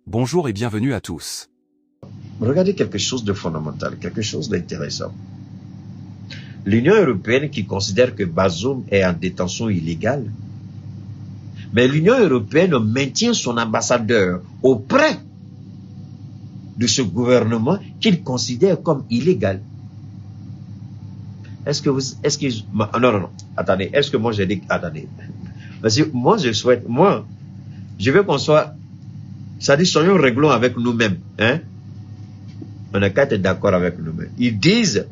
Bonjour et bienvenue à tous. Regardez quelque chose de fondamental, quelque chose d'intéressant. L'Union européenne qui considère que Bazoum est en détention illégale, mais l'Union européenne maintient son ambassadeur auprès de ce gouvernement qu'il considère comme illégal. Non, attendez, est-ce que moi j'ai dit, attendez, parce que moi je veux qu'on soit, ça dit, soyons réglons avec nous-mêmes, hein. On n'a qu'à être d'accord avec nous-mêmes. Ils disent,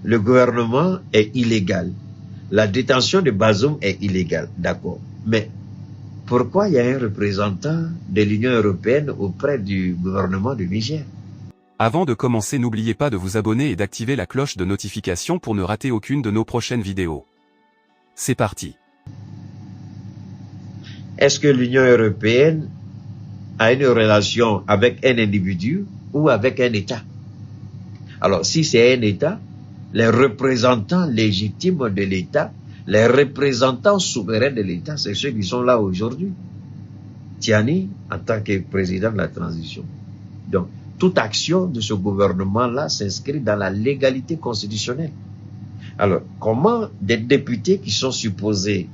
le gouvernement est illégal. La détention de Bazoum est illégale, d'accord. Mais pourquoi il y a un représentant de l'Union européenne auprès du gouvernement du Niger? Avant de commencer, n'oubliez pas de vous abonner et d'activer la cloche de notification pour ne rater aucune de nos prochaines vidéos. C'est parti. Est-ce que l'Union européenne a une relation avec un individu ou avec un État? Alors, si c'est un État, les représentants légitimes de l'État, les représentants souverains de l'État, c'est ceux qui sont là aujourd'hui. Tiani, en tant que président de la transition. Donc, toute action de ce gouvernement-là s'inscrit dans la légalité constitutionnelle. Alors, comment des députés qui sont supposés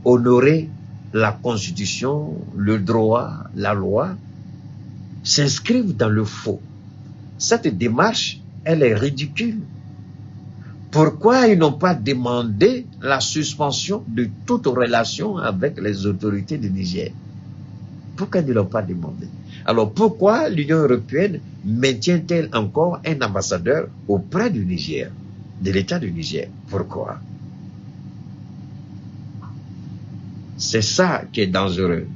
honorer la Constitution, le droit, la loi, s'inscrivent dans le faux? Cette démarche, elle est ridicule. Pourquoi ils n'ont pas demandé la suspension de toute relation avec les autorités du Niger? Pourquoi ils ne l'ont pas demandé? Alors pourquoi l'Union européenne maintient-elle encore un ambassadeur auprès du Niger, de l'État du Niger? Pourquoi? C'est ça qui est dangereux.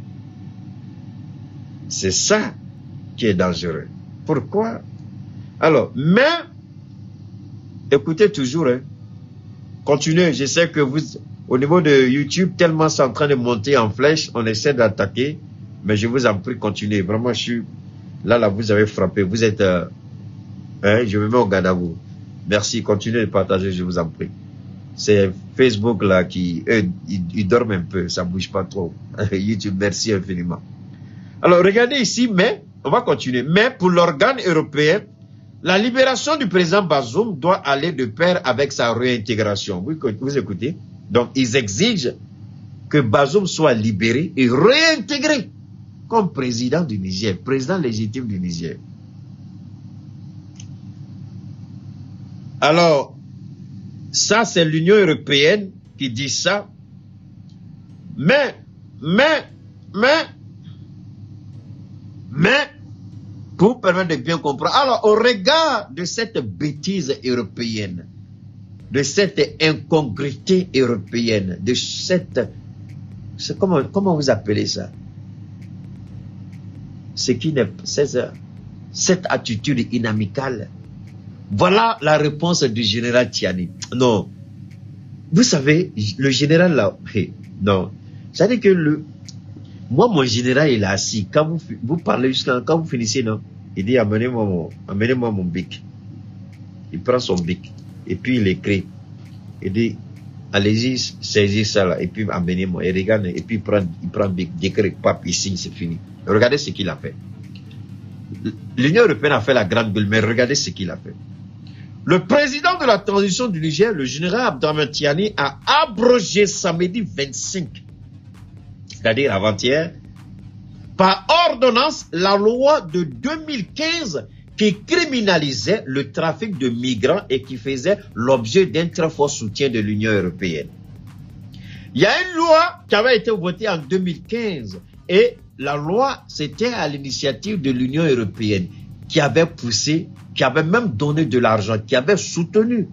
C'est ça qui est dangereux. Pourquoi? Alors, mais, écoutez toujours, hein, continuez. Je sais que vous, au niveau de YouTube, tellement c'est en train de monter en flèche, on essaie d'attaquer, mais je vous en prie, continuez. Vraiment, je suis, là, vous avez frappé. Vous êtes, je me mets au garde à vous. Merci, continuez de partager, je vous en prie. C'est Facebook là qui, eux, ils dorment un peu, ça bouge pas trop. YouTube, merci infiniment. Alors, regardez ici, mais, on va continuer. Mais pour l'organe européen, la libération du président Bazoum doit aller de pair avec sa réintégration. Vous écoutez? Donc, ils exigent que Bazoum soit libéré et réintégré comme président du Niger, président légitime du Niger. Alors, ça, c'est l'Union européenne qui dit ça. Mais, pour permettre de bien comprendre. Alors, au regard de cette bêtise européenne, de cette incongruité européenne, de cette... Comment vous appelez ça? Cette attitude inamicale. Voilà la réponse du général Tiani. Non. Vous savez, le général là, non. C'est-à-dire que moi, mon général, il est assis. Quand vous parlez jusqu'à, quand vous finissez, non, il dit, amenez-moi mon bic. Il prend son bic. Et puis, il écrit. Il dit, allez-y, saisissez ça là. Et puis, amenez-moi. Il regarde. Et puis, il prend bic. Décret, pape, il signe, c'est fini. Regardez ce qu'il a fait. L'Union européenne a fait la grande gueule, mais regardez ce qu'il a fait. Le président de la transition du Niger, le général Abdrahmane Tiani, a abrogé samedi 25, c'est-à-dire avant-hier, par ordonnance, la loi de 2015 qui criminalisait le trafic de migrants et qui faisait l'objet d'un très fort soutien de l'Union européenne. Il y a une loi qui avait été votée en 2015 et la loi, c'était à l'initiative de l'Union européenne qui avait poussé, qui avait même donné de l'argent, qui avait soutenu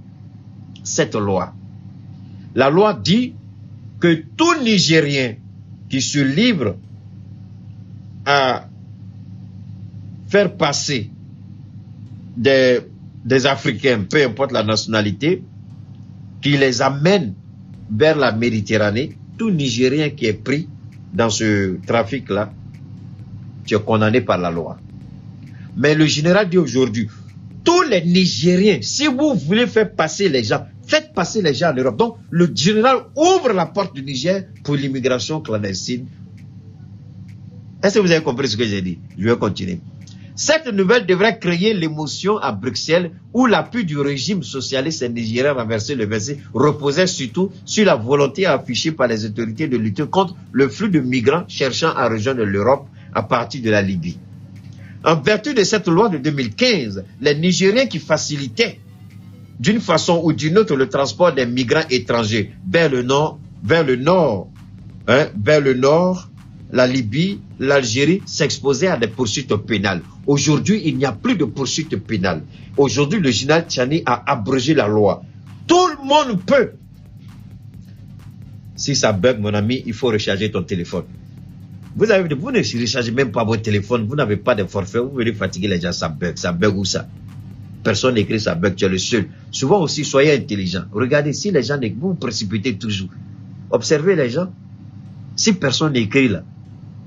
cette loi. La loi dit que tout Nigérien qui se livre à faire passer des Africains, peu importe la nationalité, qui les amène vers la Méditerranée, tout Nigérien qui est pris dans ce trafic-là, tu es condamné par la loi. Mais le général dit aujourd'hui, tous les Nigériens, si vous voulez faire passer les gens, faites passer les gens en Europe. Donc, le général ouvre la porte du Niger pour l'immigration clandestine Est-ce que vous avez compris ce que j'ai dit? Je vais continuer. Cette nouvelle devrait créer l'émotion à Bruxelles où l'appui du régime socialiste nigérien renversé le 26 reposait surtout sur la volonté affichée par les autorités de lutter contre le flux de migrants cherchant à rejoindre l'Europe à partir de la Libye. En vertu de cette loi de 2015, les Nigériens qui facilitaient d'une façon ou d'une autre le transport des migrants étrangers vers le nord, la Libye, l'Algérie s'exposait à des poursuites pénales. Aujourd'hui, il n'y a plus de poursuites pénales. Aujourd'hui, le général Tchiani a abrogé la loi. Tout le monde peut. Si ça bug, mon ami, il faut recharger ton téléphone. Vous ne rechargez même pas votre téléphone, vous n'avez pas de forfait, vous venez fatiguer les gens, ça bug où ça? Personne n'écrit ça bug, tu es le seul. Souvent aussi, soyez intelligent. Regardez, si les gens, vous vous précipitez toujours. Observez les gens. Si personne n'écrit là,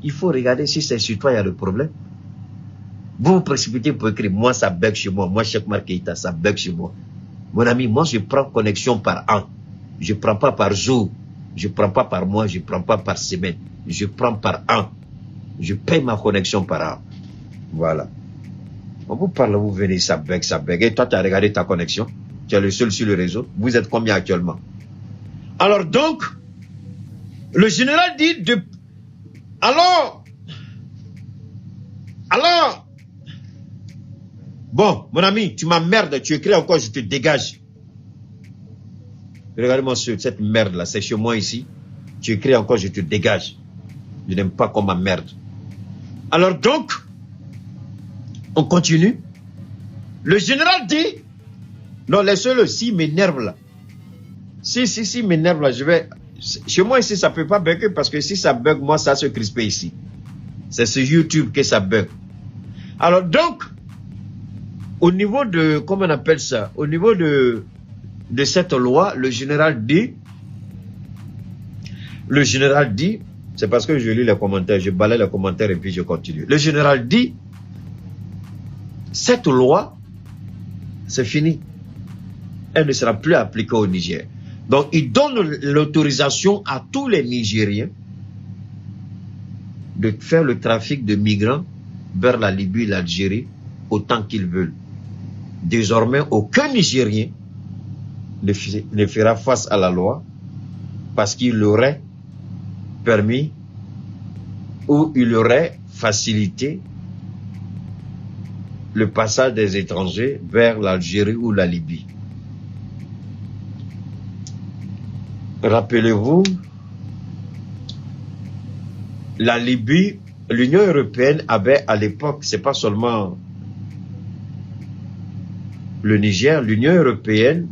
il faut regarder si c'est sur toi, il y a le problème. Vous vous précipitez pour écrire, moi ça bug chez moi, moi Cheikh Oumar Keïta, ça bug chez moi. Mon ami, moi je prends connexion par an. Je ne prends pas par jour. Je ne prends pas par mois, je ne prends pas par semaine. Je prends par an. Je paye ma connexion par an. Voilà. On vous parle, vous venez, ça bug. Et toi, tu as regardé ta connexion. Tu es le seul sur le réseau. Vous êtes combien actuellement? Alors donc, le général dit Alors, bon, mon ami, tu m'emmerdes, tu écris encore, je te dégage. Regardez-moi cette merde-là, c'est chez moi ici. Tu écris encore, je te dégage. Je n'aime pas qu'on m'emmerde. Alors donc, on continue. Le général dit, non, laissez-le, s'il m'énerve là. Si m'énerve là, je vais... Chez moi ici, ça ne peut pas bugger parce que si ça bug, moi, ça se crispe ici. C'est sur YouTube que ça bug. Alors donc, au niveau de, comment on appelle ça, au niveau de cette loi, le général dit, c'est parce que je lis les commentaires, je balaye les commentaires et puis je continue. Le général dit, cette loi, c'est fini. Elle ne sera plus appliquée au Niger. Donc, il donne l'autorisation à tous les Nigériens de faire le trafic de migrants vers la Libye et l'Algérie autant qu'ils veulent. Désormais, aucun Nigérien ne fera face à la loi parce qu'il aurait permis ou il aurait facilité le passage des étrangers vers l'Algérie ou la Libye. Rappelez-vous, la Libye, l'Union européenne avait à l'époque, c'est pas seulement le Niger, l'Union européenne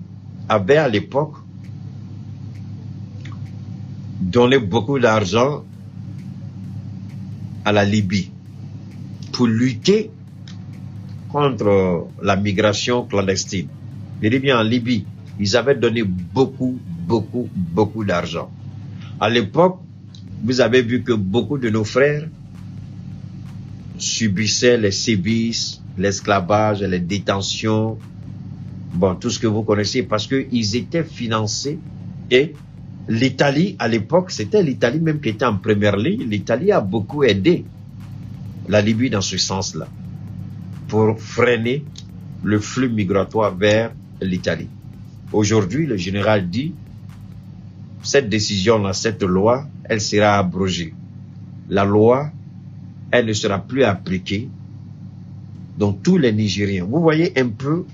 avait à l'époque donné beaucoup d'argent à la Libye pour lutter contre la migration clandestine. Je dis bien en Libye, ils avaient donné beaucoup d'argent. À l'époque, vous avez vu que beaucoup de nos frères subissaient les sévices, l'esclavage, les détentions, bon, tout ce que vous connaissez, parce qu'ils étaient financés. Et l'Italie, à l'époque, c'était l'Italie même qui était en première ligne. L'Italie a beaucoup aidé la Libye dans ce sens-là, pour freiner le flux migratoire vers l'Italie. Aujourd'hui, le général dit, cette décision-là, cette loi, elle sera abrogée. La loi, elle ne sera plus appliquée dans tous les Nigériens. Vous voyez un peu.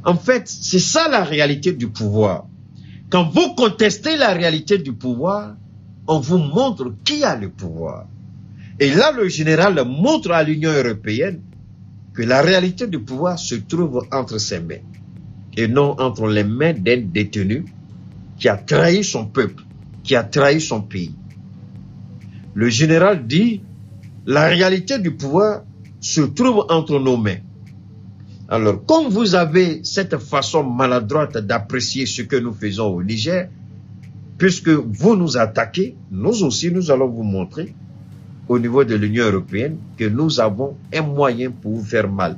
En fait, c'est ça la réalité du pouvoir. Quand vous contestez la réalité du pouvoir, on vous montre qui a le pouvoir. Et là, le général montre à l'Union européenne que la réalité du pouvoir se trouve entre ses mains et non entre les mains d'un détenu qui a trahi son peuple, qui a trahi son pays. Le général dit, la réalité du pouvoir se trouve entre nos mains. Alors, comme vous avez cette façon maladroite d'apprécier ce que nous faisons au Niger, puisque vous nous attaquez, nous aussi, nous allons vous montrer au niveau de l'Union européenne que nous avons un moyen pour vous faire mal.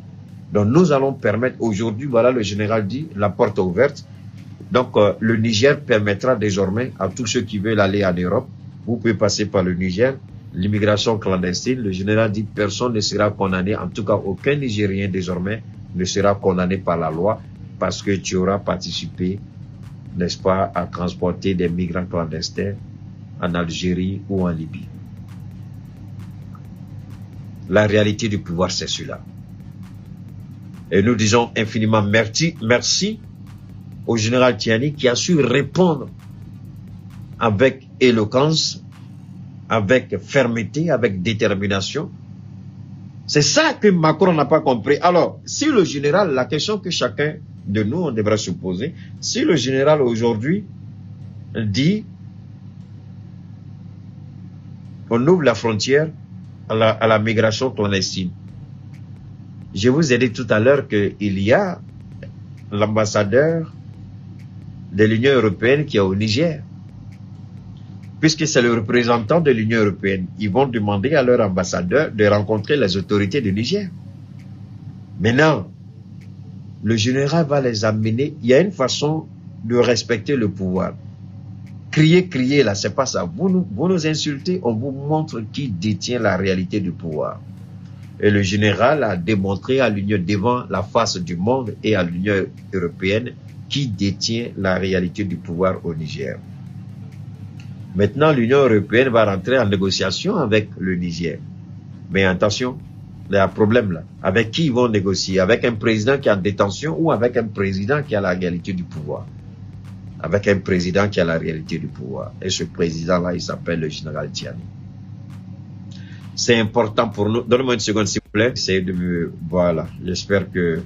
Donc, nous allons permettre aujourd'hui, voilà, le général dit, la porte est ouverte. Donc, le Niger permettra désormais à tous ceux qui veulent aller en Europe, vous pouvez passer par le Niger, l'immigration clandestine, le général dit personne ne sera condamné, en tout cas aucun Nigérien désormais ne sera condamné par la loi parce que tu auras participé, n'est-ce pas, à transporter des migrants clandestins en Algérie ou en Libye. La réalité du pouvoir, c'est cela. Et nous disons infiniment merci au général Tiani qui a su répondre avec éloquence, avec fermeté, avec détermination. C'est ça que Macron n'a pas compris. Alors, si le général, la question que chacun de nous, on devrait se poser, si le général aujourd'hui dit on ouvre la frontière à la migration clandestine. Je vous ai dit tout à l'heure qu'il y a l'ambassadeur de l'Union européenne qui est au Niger. Puisque c'est le représentant de l'Union européenne, ils vont demander à leur ambassadeur de rencontrer les autorités du Niger. Maintenant, le général va les amener. Il y a une façon de respecter le pouvoir. Crier, là, c'est pas ça. Vous nous insultez, on vous montre qui détient la réalité du pouvoir. Et le général a démontré à l'Union, devant la face du monde et à l'Union européenne, qui détient la réalité du pouvoir au Niger. Maintenant, l'Union européenne va rentrer en négociation avec le Niger. Mais attention, il y a un problème là. Avec qui ils vont négocier? Avec un président qui est en détention ou avec un président qui a la réalité du pouvoir? Avec un président qui a la réalité du pouvoir. Et ce président-là, il s'appelle le général Tiani. C'est important pour nous. Donnez-moi une seconde, s'il vous plaît. Essayez de me... Voilà. J'espère que...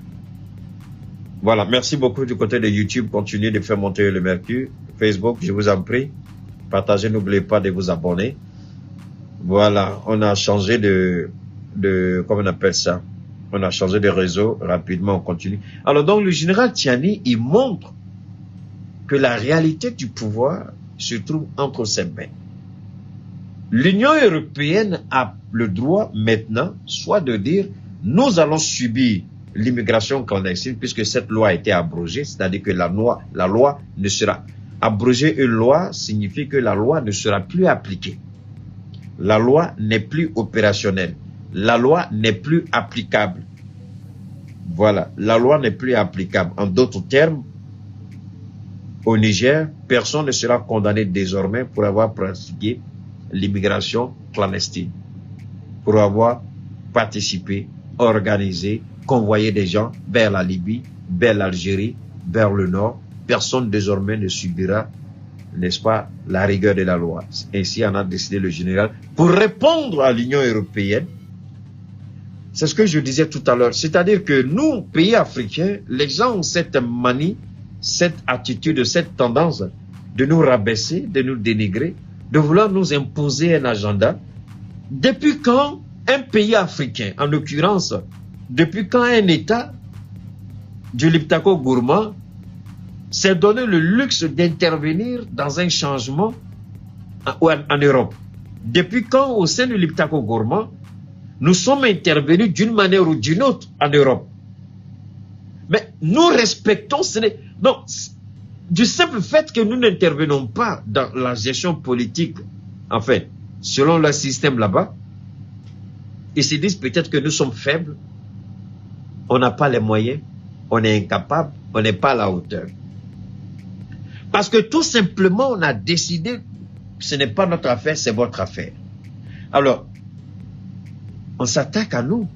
Voilà. Merci beaucoup du côté de YouTube. Continuez de faire monter le mercure. Facebook, je vous en prie. Partagez. N'oubliez pas de vous abonner. Voilà. On a changé comment on appelle ça? On a changé de réseau. Rapidement, on continue. Alors, donc, le général Tiani, il montre que la réalité du pouvoir se trouve entre ses mains. L'Union européenne a le droit maintenant, soit de dire, nous allons subir l'immigration clandestine puisque cette loi a été abrogée, c'est-à-dire que la loi ne sera... Abroger une loi signifie que la loi ne sera plus appliquée. La loi n'est plus opérationnelle. La loi n'est plus applicable. Voilà, la loi n'est plus applicable. En d'autres termes, au Niger, personne ne sera condamné désormais pour avoir pratiqué l'immigration clandestine, pour avoir participé, organisé, convoyé des gens vers la Libye, vers l'Algérie, vers le Nord. Personne désormais ne subira, n'est-ce pas, la rigueur de la loi. Ainsi en a décidé le général pour répondre à l'Union européenne. C'est ce que je disais tout à l'heure. C'est-à-dire que nous, pays africains, les gens ont cette manie, cette attitude, cette tendance de nous rabaisser, de nous dénigrer, de vouloir nous imposer un agenda. Depuis quand un pays africain, en l'occurrence, depuis quand un État du Liptako Gourmand s'est donné le luxe d'intervenir dans un changement en Europe? Depuis quand, au sein du Liptako Gourmand, nous sommes intervenus d'une manière ou d'une autre en Europe? Mais nous respectons, donc, du simple fait que nous n'intervenons pas dans la gestion politique, en fait, selon le système là-bas, ils se disent peut-être que nous sommes faibles, on n'a pas les moyens, on est incapable, on n'est pas à la hauteur. Parce que tout simplement, on a décidé que ce n'est pas notre affaire, c'est votre affaire. Alors, on s'attaque à nous.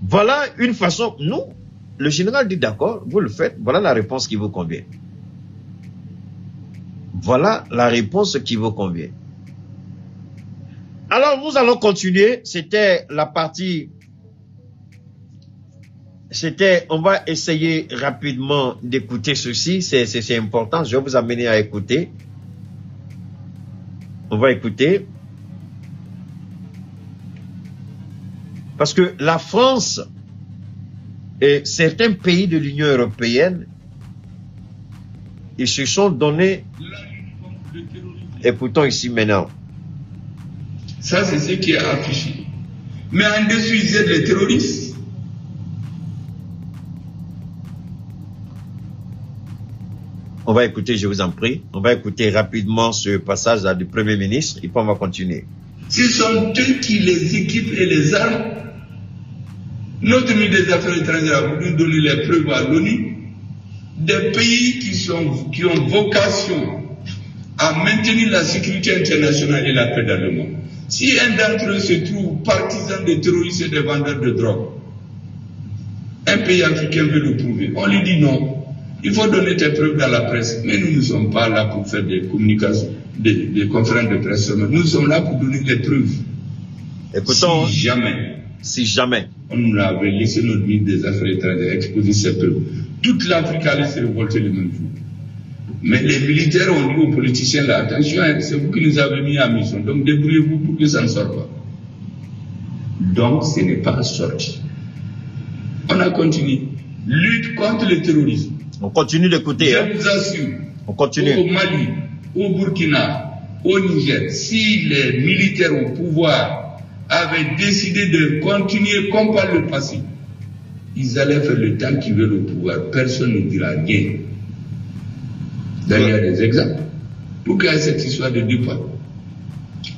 Voilà une façon, nous, le général dit d'accord, vous le faites, voilà la réponse qui vous convient. Voilà la réponse qui vous convient. Alors, nous allons continuer. C'était la partie... on va essayer rapidement d'écouter ceci. C'est important. Je vais vous amener à écouter. On va écouter. Parce que la France et certains pays de l'Union européenne, ils se sont donné... Écoutons ici maintenant. Ça, c'est ce qui est affiché. Mais en dessous, ils aident les terroristes. On va écouter, je vous en prie. On va écouter rapidement ce passage-là du Premier ministre et puis on va continuer. Ce sont eux qui les équipent et les arment. Notre ministre des Affaires étrangères a voulu donner les preuves à l'ONU des pays qui ont vocation à maintenir la sécurité internationale et la paix dans le monde. Si un d'entre eux se trouve partisan des terroristes et des vendeurs de drogue, un pays africain veut le prouver. On lui dit non. Il faut donner tes preuves dans la presse. Mais nous ne sommes pas là pour faire des communications, des conférences de presse. Nous sommes là pour donner des preuves. Écoutons, Si jamais on avait laissé notre ministre des Affaires étrangères exposer ses preuves, toute l'Afrique allait se révolter le même jour. Mais les militaires ont dit aux politiciens là, attention, c'est vous qui nous avez mis en mission, donc débrouillez-vous pour que ça ne sorte pas. Donc ce n'est pas sorti. On a continué. Lutte contre le terrorisme. On continue d'écouter. Je vous assure, on continue. Au Mali, au Burkina, au Niger, si les militaires au pouvoir avaient décidé de continuer comme par le passé, ils allaient faire le temps qu'ils veulent au pouvoir. Personne ne dira rien. D'ailleurs, il y a des exemples. Pour qu'il y ait cette histoire de deux pas,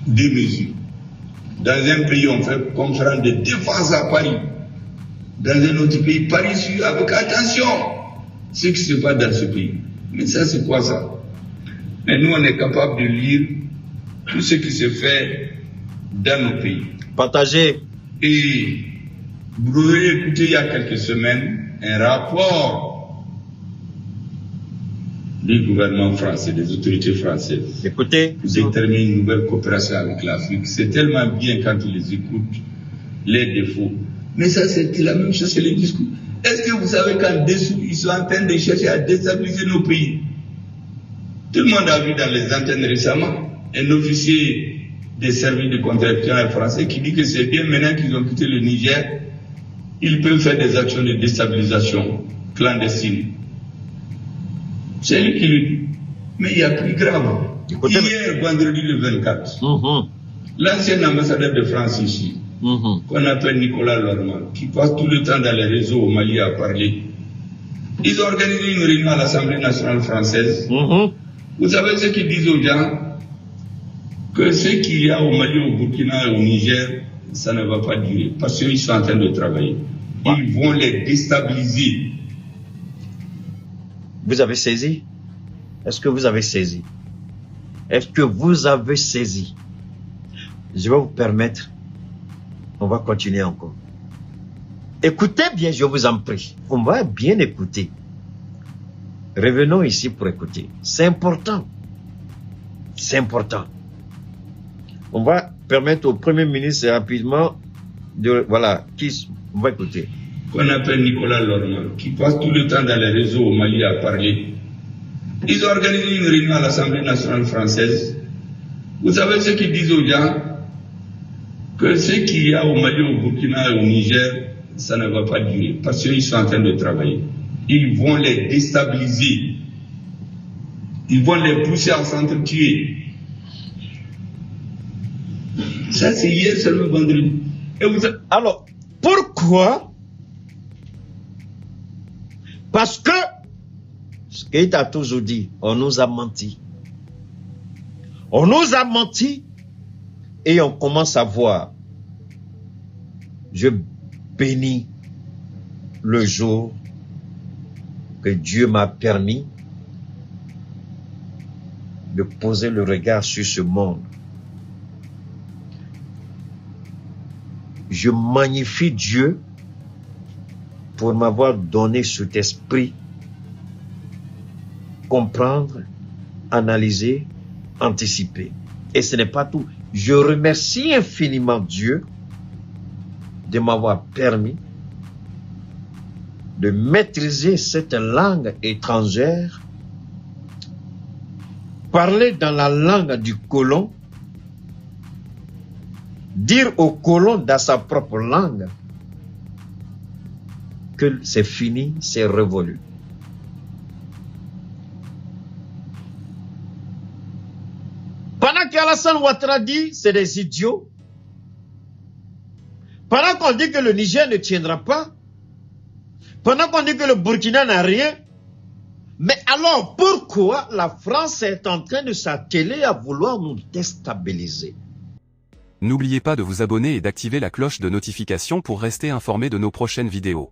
deux mesures. Dans un pays, on fait conférence de défense à Paris. Dans un autre pays, Paris suit avec attention ce qui se passe dans ce pays. Mais ça, c'est quoi ça? Mais nous, on est capable de lire tout ce qui se fait dans nos pays. Partagez. Et vous avez écouté il y a quelques semaines un rapport du gouvernement français, des autorités françaises. Écoutez. Pour déterminer une nouvelle coopération avec l'Afrique. C'est tellement bien quand on les écoute, les défauts. Mais ça, c'est la même chose que les discours. Est-ce que vous savez qu'en dessous, ils sont en train de chercher à déstabiliser nos pays? Tout le monde a vu dans les antennes récemment un officier des services de contre-espionnage français qui dit que c'est bien maintenant qu'ils ont quitté le Niger, ils peuvent faire des actions de déstabilisation clandestine. C'est lui qui le dit. Mais il y a plus grave. Écoutez, hier, vendredi le 24, l'ancien ambassadeur de France ici, qu'on appelle Nicolas Lormand, qui passe tout le temps dans les réseaux au Mali à parler, ils ont organisé une réunion à l'Assemblée nationale française. Vous savez ce qu'ils disent aux gens? Que ce qu'il y a au Mali, au Burkina et au Niger, ça ne va pas durer. Parce qu'ils sont en train de travailler. Ils vont les déstabiliser. Vous avez saisi? Est-ce que vous avez saisi? Est-ce que vous avez saisi? Je vais vous permettre. On va continuer encore. Écoutez bien, je vous en prie. On va bien écouter. Revenons ici pour écouter. C'est important. C'est important. On va permettre au Premier ministre rapidement de... Voilà, on va écouter. Qu'on appelle Nicolas Lormand, qui passe tout le temps dans les réseaux au Mali à parler. Ils ont organisé une réunion à l'Assemblée nationale française. Vous savez ce qu'ils disent aux gens? Que ce qu'il y a au Mali, au Burkina et au Niger, ça ne va pas durer. Parce qu'ils sont en train de travailler. Ils vont les déstabiliser. Ils vont les pousser à s'entretuer. Ça, c'est hier, c'est le vendredi. Alors, pourquoi? Parce que, ce qu'il a toujours dit, on nous a menti. On nous a menti et on commence à voir. Je bénis le jour que Dieu m'a permis de poser le regard sur ce monde. Je magnifie Dieu pour m'avoir donné cet esprit, comprendre, analyser, anticiper. Et ce n'est pas tout. Je remercie infiniment Dieu de m'avoir permis de maîtriser cette langue étrangère, parler dans la langue du colon, dire au colon dans sa propre langue que c'est fini, c'est révolu. Pendant qu'Alassane Ouattara dit c'est des idiots, pendant qu'on dit que le Niger ne tiendra pas, pendant qu'on dit que le Burkina n'a rien, mais alors pourquoi la France est en train de s'atteler à vouloir nous déstabiliser? N'oubliez pas de vous abonner et d'activer la cloche de notification pour rester informé de nos prochaines vidéos.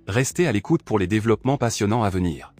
Restez à l'écoute pour les développements passionnants à venir.